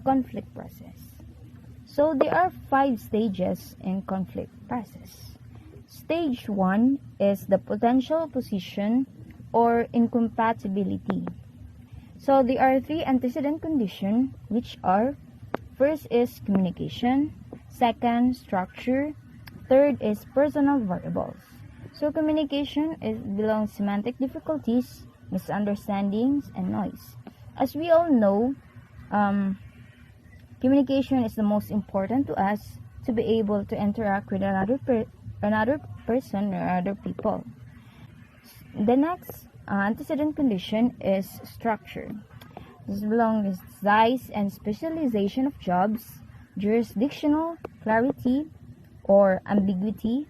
conflict process. So there are 5 stages in conflict process. Stage 1 is the potential opposition or incompatibility. So there are 3 antecedent conditions, which are: first is communication, second structure, third is personal variables. So communication belongs semantic difficulties, misunderstandings, and noise. As we all know, communication is the most important to us to be able to interact with another person or other people. The next antecedent condition is structure. This belongs size and specialization of jobs, jurisdictional clarity or ambiguity,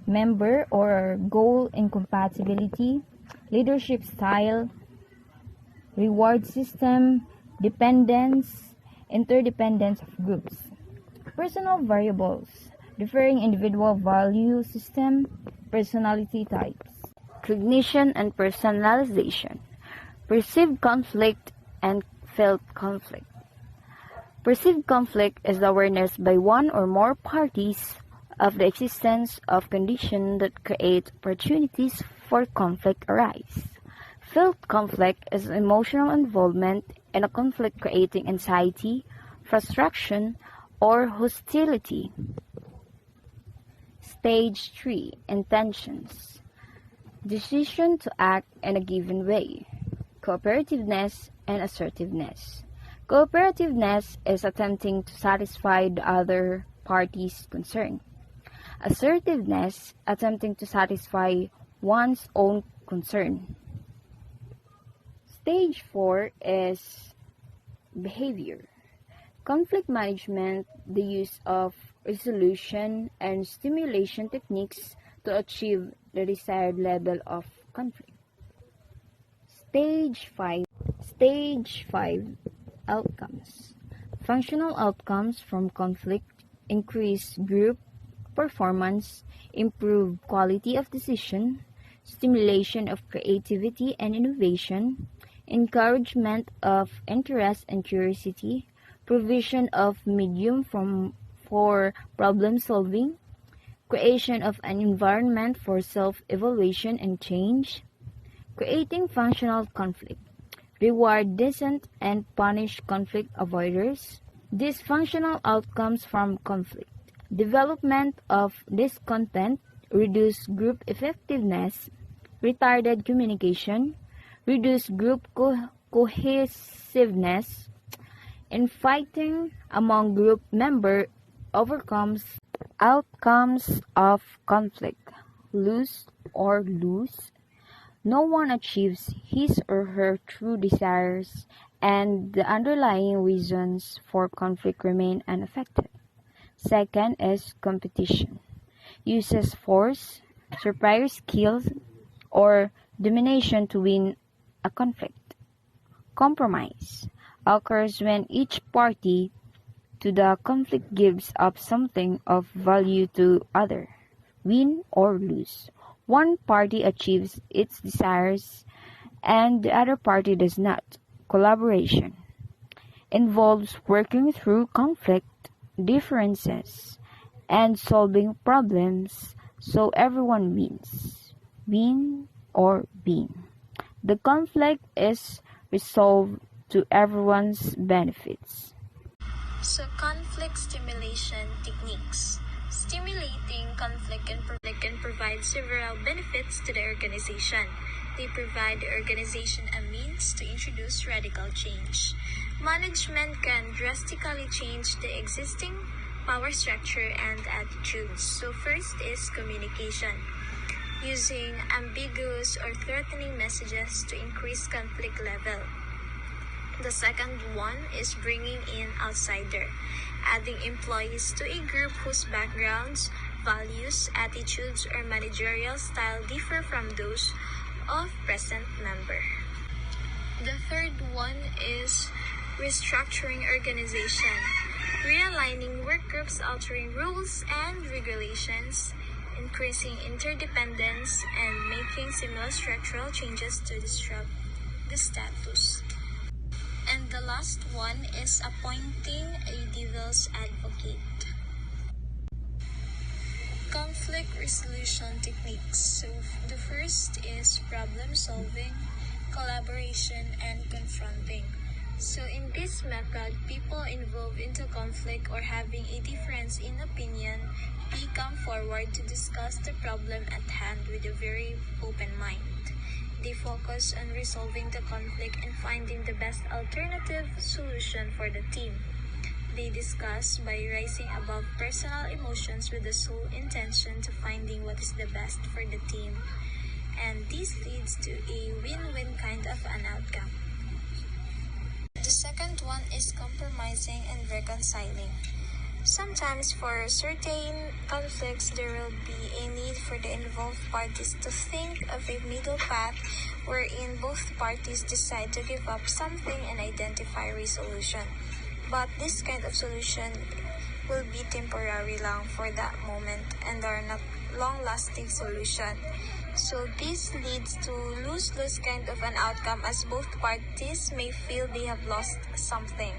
member or goal incompatibility, leadership style, reward system, dependence, interdependence of groups. Personal variables, differing individual value system, personality types. Cognition and personalization, perceived conflict and felt conflict. Perceived conflict is the awareness by one or more parties of the existence of conditions that create opportunities for conflict arise. Felt conflict is emotional involvement in a conflict creating anxiety, frustration, or hostility. Stage 3. Intentions. Decision to act in a given way. Cooperativeness and assertiveness. Cooperativeness is attempting to satisfy the other party's concern. Assertiveness, attempting to satisfy one's own concern. Stage 4 is behavior. Conflict management, the use of resolution and stimulation techniques to achieve the desired level of conflict. Stage 5. Outcomes. Functional outcomes from conflict increase group performance, improve quality of decision, stimulation of creativity and innovation, encouragement of interest and curiosity, provision of medium for problem solving, creation of an environment for self-evaluation and change, creating functional conflict, reward decent and punish conflict avoiders, dysfunctional outcomes from conflict, development of discontent, reduce group effectiveness, retarded communication, reduce group cohesiveness, infighting among group members, overcomes outcomes of conflict, lose or lose. No one achieves his or her true desires, and the underlying reasons for conflict remain unaffected. Second is competition. Uses force, superior skills, or domination to win a conflict. Compromise occurs when each party to the conflict gives up something of value to other. Win or lose. One party achieves its desires and the other party does not. Collaboration involves working through conflict, differences, and solving problems so everyone wins. Win or win. The conflict is resolved to everyone's benefits. So, conflict stimulation techniques. Stimulating conflict can provide several benefits to the organization. They provide the organization a means to introduce radical change. Management can drastically change the existing power structure and attitudes. So first is communication. Using ambiguous or threatening messages to increase conflict level. The second one is bringing in outsider, adding employees to a group whose backgrounds, values, attitudes, or managerial style differ from those of present member. The third one is restructuring organization, realigning work groups, altering rules and regulations, increasing interdependence, and making similar structural changes to disrupt the status. And The last one is appointing a devil's advocate. Conflict resolution techniques. So the first is problem solving, collaboration, and confronting. So in this method, people involved into conflict or having a difference in opinion, they come forward to discuss the problem at hand with a very open mind. They focus on resolving the conflict and finding the best alternative solution for the team. They discuss by rising above personal emotions with the sole intention to finding what is the best for the team. And this leads to a win-win kind of an outcome. The second one is compromising and reconciling. Sometimes for certain conflicts, there will be a need for the involved parties to think of a middle path wherein both parties decide to give up something and identify a resolution. But this kind of solution will be temporary lang for that moment and are not long-lasting solution. So this leads to lose-lose kind of an outcome as both parties may feel they have lost something.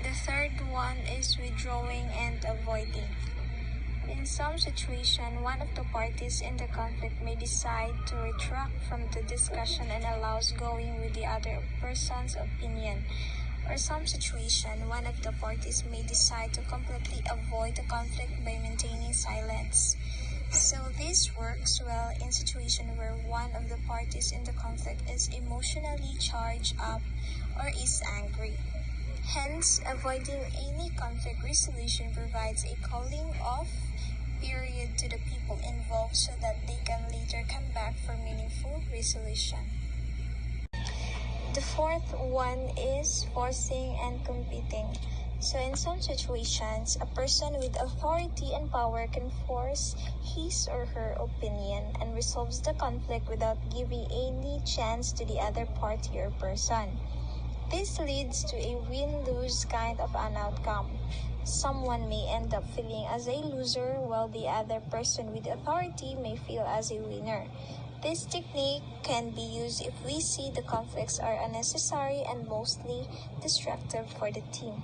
The third one is withdrawing and avoiding. In some situation, one of the parties in the conflict may decide to retract from the discussion and allows going with the other person's opinion. Or some situation, one of the parties may decide to completely avoid the conflict by maintaining silence. So this works well in situation where one of the parties in the conflict is emotionally charged up or is angry. Hence, avoiding any conflict resolution provides a calling off period to the people involved so that they can later come back for meaningful resolution. The fourth one is forcing and competing. So in some situations, a person with authority and power can force his or her opinion and resolves the conflict without giving any chance to the other party or person. This leads to a win-lose kind of an outcome. Someone may end up feeling as a loser while the other person with authority may feel as a winner. This technique can be used if we see the conflicts are unnecessary and mostly destructive for the team.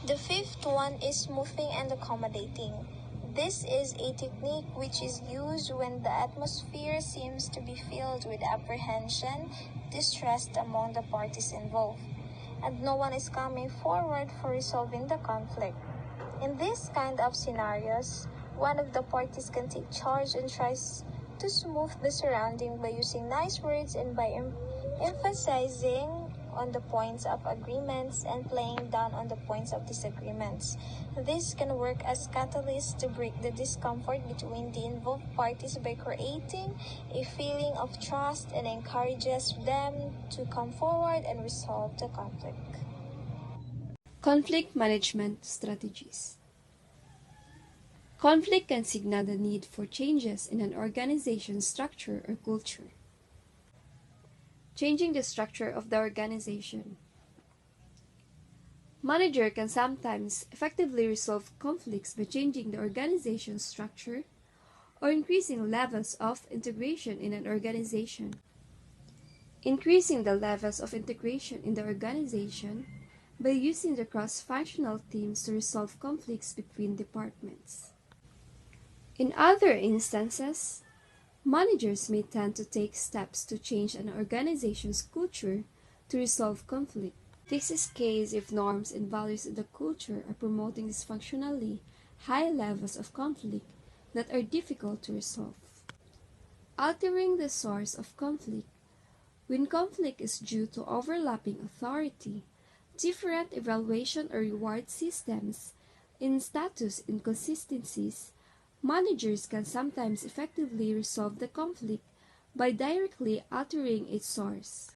The fifth one is smoothing and accommodating. This is a technique which is used when the atmosphere seems to be filled with apprehension, distrust among the parties involved, and no one is coming forward for resolving the conflict. In this kind of scenarios, one of the parties can take charge and tries to smooth the surrounding by using nice words and by emphasizing on the points of agreements and playing down on the points of disagreements. This can work as catalyst to break the discomfort between the involved parties by creating a feeling of trust and encourages them to come forward and resolve the conflict. Conflict management strategies. Conflict can signal the need for changes in an organization's structure or culture. Changing the structure of the organization. Manager can sometimes effectively resolve conflicts by changing the organization's structure or increasing levels of integration in an organization. Increasing the levels of integration in the organization by using the cross-functional teams to resolve conflicts between departments. In other instances, managers may tend to take steps to change an organization's culture to resolve conflict. This is case if norms and values in the culture are promoting dysfunctionally high levels of conflict that are difficult to resolve. Altering the source of conflict. When conflict is due to overlapping authority, different evaluation or reward systems, and status inconsistencies, managers can sometimes effectively resolve the conflict by directly altering its source.